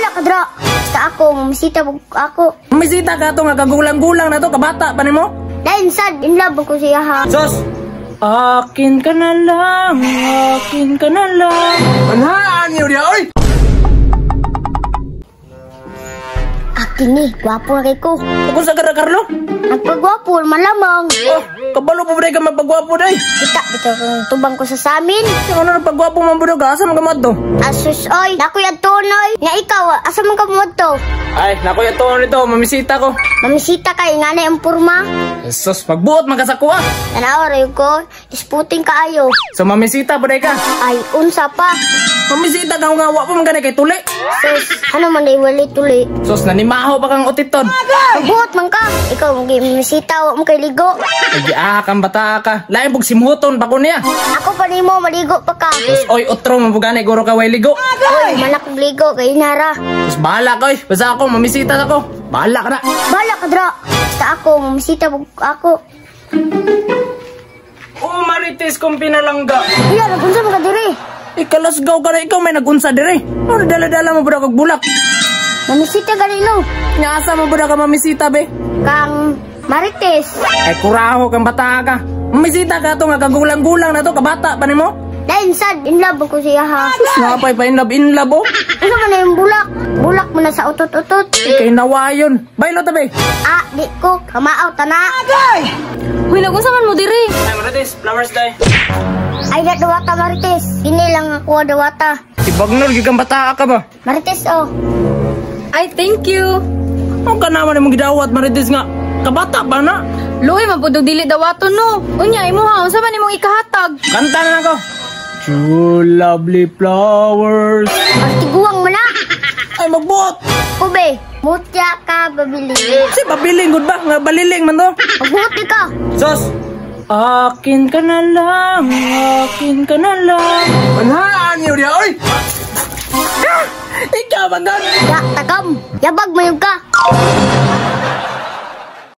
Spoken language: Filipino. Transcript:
Bala ka dra. Basta ako, mamisita ako. Mamisita ka to nga kagulang-gulang na to, kabata pa nimo. Dahil sad, in love ko siya ha. Sos, akin ka na lang, akin ka na lang. Anhaan niyo dia, oy! Akin ni, gwapo na kay ko. Kung sa gara, Carlo? Nagpagwapo, malamang. Oh, kabalo pa ba ka magpagwapo day? Kita, bito kung tubang ko sa samin. Yung ano na pagwapo man budog, asa man kamad to? Asus, oy, naku yung tunoy. Nga ikaw, asa man ka mo to? Ay, naku yung tono nito, mamisita ko. Mamisita kay nga na yung purma. Sos, pagbuot magkasako ah. Tanawaray ko, isputing kaayo. So, mamisita ba ka? Ay, unsa pa. Mamisita ka nga, wa pa man kay tuli. Sus, ano man ay wali tuli. Sos, nanimaho pa kang utiton. Buot man ka. Ikaw, mamisita, wa mo kay ligo. Ay, kang bata ka. Lain pag simuton pa ko niya. Ako pa ni mo, maligo pa ka. Sos, oy, utro, mabugane, guro ka way ligo. Oy, manak ligo, kay nara. Sos, bahala ka, oy. Basta ako, mamisita ako. Bahala ka na. Bala ka dra. Basta ako, mamisita ako. Oh, marites kong pinalangga. Iya, nagunsa mo ka diri. Ikalasgaw ka na, ikaw may nagunsa dire. Ano, dala-dala mo ba kag bulak? Mamisita ka rin, no? Nyasa mo ba ka mamisita, be? Kang Marites. Ay, kuraho kang bata ka. Mamisita ka to nga kagulang-gulang na to, kabata pa nimo. Dahil sad, in love ko siya ha. Napay pa in love, oh. Ano man na yung bulak? Bulak mo na sa utot-utot. Ikay nawayon. Baylo tabi. Ah, di ko. Kamaaw, tana. Uy, nagunsa man mo diri. Ay, marites, flowers day. Ay, na dawata, Marites. Dini lang ako dawata. Ibagnol, gigang bata ka ba? Marites, oh. Ay, thank you. Ang ka naman mong gidawat, marites nga. Kabata ba na? Luoy, mapudog dili dawaton no. Unya, imo ha, unsa man nimong ikahatag? Kanta na ako. Two lovely flowers. Pagtiguang mo na. Ay, magbuot. Kube, mutya ka, babili. Si babiling, good ba? Nga baliling man to. Magbuti ka. Sos, akin ka na lang, akin ka na lang. Anhaan niyo dia, oy! Ikaw man doon. Ya, tagam. Yabag mo yung ka.